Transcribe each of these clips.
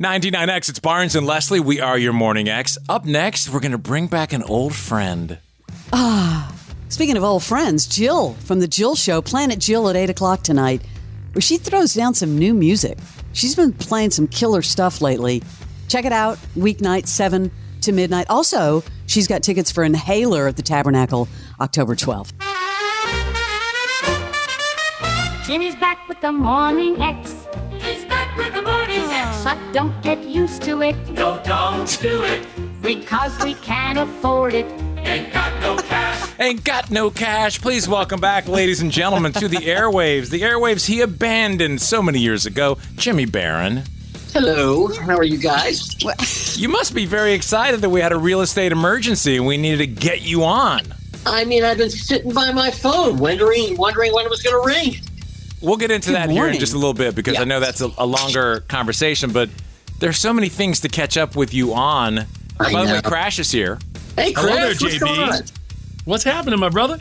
99X, it's Barnes and Leslie. We are your Morning X. Up next, we're going to bring back an old friend. Speaking of old friends, Jill from The Jill Show, Planet Jill at 8 o'clock tonight, where she throws down some new music. She's been playing some killer stuff lately. Check it out, weeknight, 7 to midnight. Also, she's got tickets for Inhaler at the Tabernacle, October 12th. Jimmy's back with the Morning X. He's back with the Morning X. But don't get used to it. No, don't do it. Because we can't afford it. Ain't got no cash. Ain't got no cash. Please welcome back, ladies and gentlemen, to the airwaves. The airwaves he abandoned so many years ago, Jimmy Barron. Hello, how are you guys? You must be very excited that we had a real estate emergency and we needed to get you on. I mean, I've been sitting by my phone wondering when it was going to ring. We'll get into that here in just a little bit because I know that's a longer conversation, but there's so many things to catch up with you on. By the way, Crash is here. Hey, Chris, Hello there, what's JB. going on? What's happening, my brother?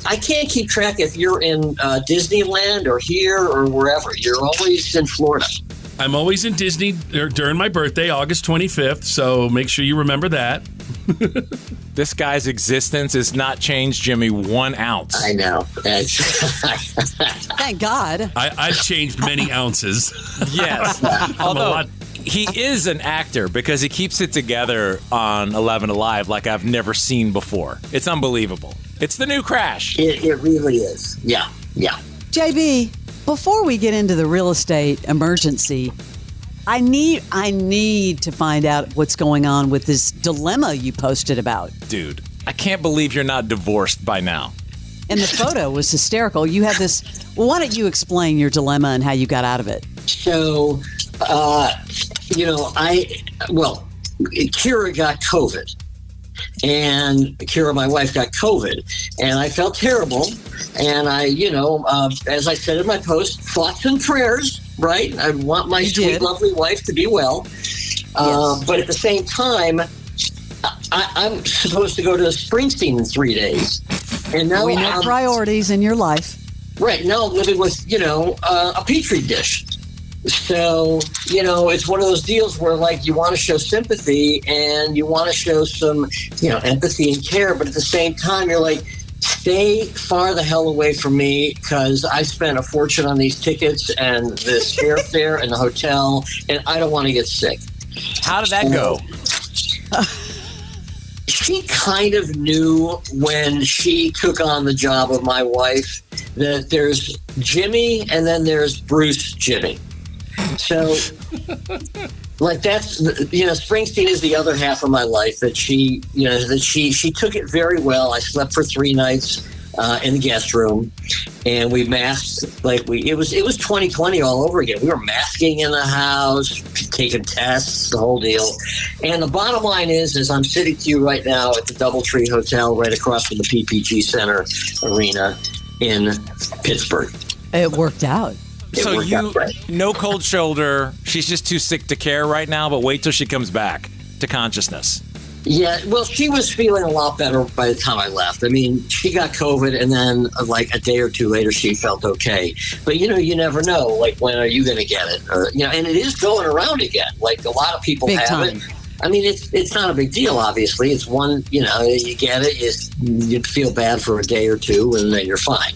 I can't keep track if you're in Disneyland or here or wherever. You're always in Florida. I'm always in Disney during my birthday, August 25th, so make sure you remember that. This guy's existence has not changed Jimmy 1 ounce. I know. Thank God. I've changed many ounces. Yes. Although he is an actor because he keeps it together on 11 Alive like I've never seen before. It's unbelievable. It's the new Crash. It really is. Yeah. JB, before we get into the real estate emergency, I need to find out what's going on with this dilemma you posted about. Dude, I can't believe you're not divorced by now. And the photo was hysterical. You had this. Well, why don't you explain your dilemma and how you got out of it? So, Kira got COVID. And Kira, my wife, got COVID. And I felt terrible. And I, as I said in my post, thoughts and prayers, right? I want my sweet, lovely wife to be well. But at the same time, I'm supposed to go to Springsteen in 3 days. And now we know priorities in your life. Right. Now I'm living with, a Petri dish. So, it's one of those deals where, like, you want to show sympathy and you want to show some, empathy and care. But at the same time, you're like, stay far the hell away from me because I spent a fortune on these tickets and this airfare and the hotel, and I don't want to get sick. How did that go? She kind of knew when she took on the job of my wife that there's Jimmy and then there's Bruce Jimmy. So, like, that's, Springsteen is the other half of my life that she took it very well. I slept for 3 nights in the guest room, and we masked it was 2020 all over again. We were masking in the house, taking tests, the whole deal. And the bottom line is I'm sitting to you right now at the DoubleTree Hotel right across from the PPG Center Arena in Pittsburgh. It worked out. So no cold shoulder. She's just too sick to care right now, but wait till she comes back to consciousness. Yeah, well, she was feeling a lot better by the time I left. I mean, she got COVID, and then like a day or two later, she felt okay. But, you never know, like, when are you going to get it? Or, and it is going around again. Like, a lot of people have it. I mean, it's not a big deal, obviously. It's one, you get it, you feel bad for a day or two, and then you're fine.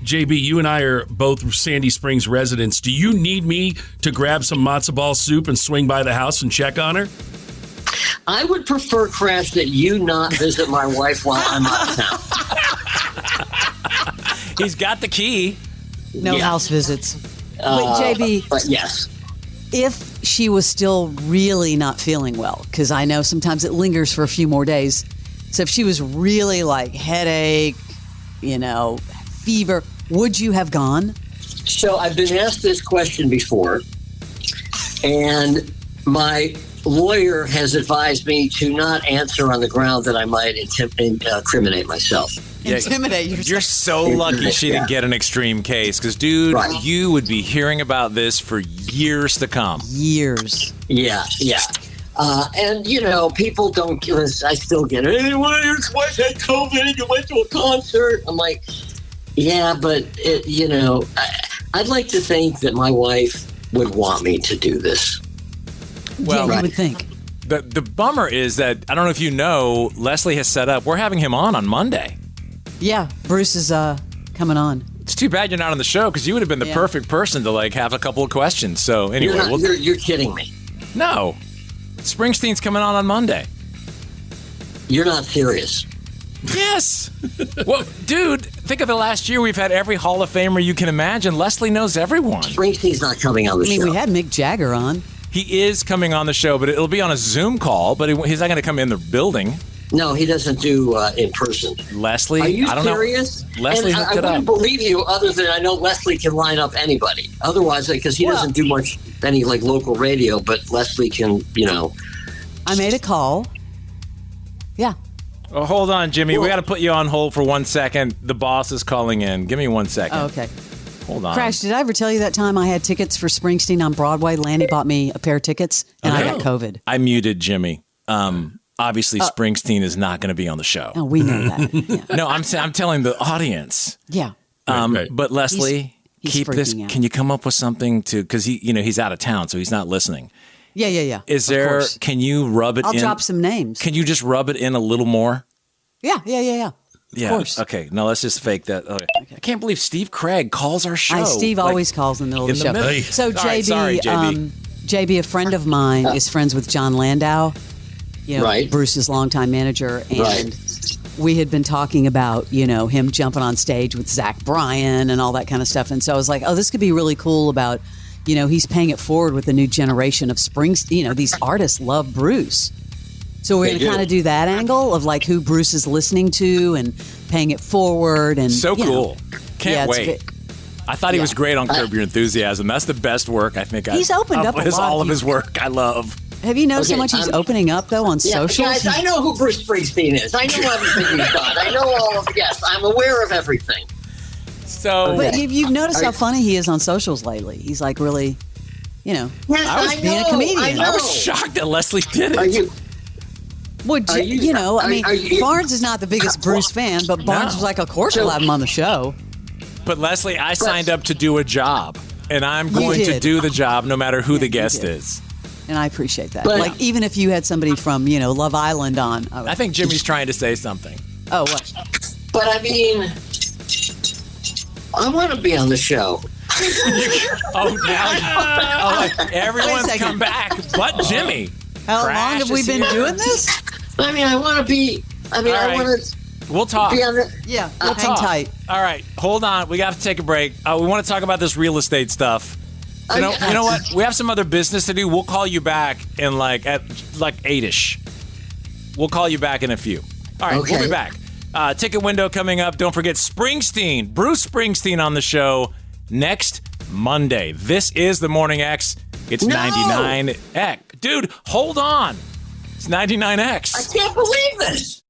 JB, you and I are both Sandy Springs residents. Do you need me to grab some matzo ball soup and swing by the house and check on her? I would prefer, Crash, that you not visit my wife while I'm out of town. He's got the key. No house visits. Wait, JB. But yes. If she was still really not feeling well, because I know sometimes it lingers for a few more days. So if she was really like headache, fever, would you have gone? So I've been asked this question before, and my lawyer has advised me to not answer on the ground that I might incriminate myself. Intimidate yourself. You're so lucky she didn't get an extreme case because, dude, you would be hearing about this for years to come. Years. Yeah. And, people don't give us, I still get it. Hey, one of your wife had COVID and you went to a concert. I'm like, yeah, but, I'd like to think that my wife would want me to do this. Well, yeah, you would think. the bummer is that, I don't know if you know, Leslie has set up, we're having him on Monday. Yeah, Bruce is coming on. It's too bad you're not on the show because you would have been the perfect person to like have a couple of questions. So anyway, You're kidding me. No, Springsteen's coming on Monday. You're not serious. Yes. Well, dude, think of the last year we've had every Hall of Famer you can imagine. Leslie knows everyone. Springsteen's not coming on the show. We had Mick Jagger on. He is coming on the show, but it'll be on a Zoom call. But he's not going to come in the building. No, he doesn't do in person. Leslie, are you I don't serious? know. Leslie and hooked I it up. wouldn't believe you, other than I know Leslie can line up anybody. Otherwise, because he doesn't do much any like local radio, but Leslie can, I made a call. Yeah. Oh, hold on, Jimmy. We got to put you on hold for 1 second. The boss is calling in. Give me 1 second. Oh, okay. Hold on. Crash, did I ever tell you that time I had tickets for Springsteen on Broadway? Lanny bought me a pair of tickets, and I got COVID. I muted Jimmy. Obviously, Springsteen is not going to be on the show. Oh, we know that. Yeah. No, I'm telling the audience. Yeah. Right. But Leslie, He's keep this. freaking out. Can you come up with something to? Because he's out of town, so he's not listening. Yeah. Is Of there? course. Can you rub it I'll in? drop some names. Can you just rub it in a little more? Yeah. Yeah. Of course. Okay. No, let's just fake that. Okay. I can't believe Steve Craig calls our show. Steve always calls in the middle of the show. middle. So All JB, right, sorry, JB. JB, a friend of mine, is friends with John Landau, Right. Bruce's longtime manager, and Right. we had been talking about, him jumping on stage with Zach Bryan and all that kind of stuff. And so I was like, oh, this could be really cool about, he's paying it forward with the new generation of Springsteen. These artists love Bruce. So we're going to kind of do that angle of like who Bruce is listening to and paying it forward. And So cool. Can't it's wait. great. I thought he was great on Curb Your Enthusiasm. That's the best work I think. He's opened up a lot. all of his work. I love. Have you noticed how Okay, much he's opening up, though, on Yeah, socials? guys, I know who Bruce Springsteen is. I know everything he's done. I know all of. Yes, I'm aware of everything. So, But you've noticed how funny he is on socials lately. He's like really, Yes, I was being a comedian. I know. I was shocked that Leslie did it. Are you? well, Are you- are you- Barnes is not the biggest Bruce fan, but Barnes was like, of course we'll have him on the show. But Leslie, I signed up to do a job, and I'm going to did. do the job no matter who the you guest did. is. And I appreciate that. But- like, even if you had somebody from, Love Island on. I think Jimmy's trying to say something. Oh, what? But I mean, I want to be on the show. Oh, now everyone's second. come back, but Jimmy. How Crash long have we is been here. doing this? I mean, I want to be. I mean, All I right. want to We'll talk. be on the. Yeah, We'll hang talk. tight. All right, hold on. We got to take a break. We want to talk about this real estate stuff. You know what? We have some other business to do. We'll call you back in at 8ish. We'll call you back in a few. All right, we'll Okay. be back. Ticket window coming up. Don't forget Springsteen, Bruce Springsteen on the show next Monday. This is the Morning X. It's No! 99X. Dude, hold on. It's 99X. I can't believe this.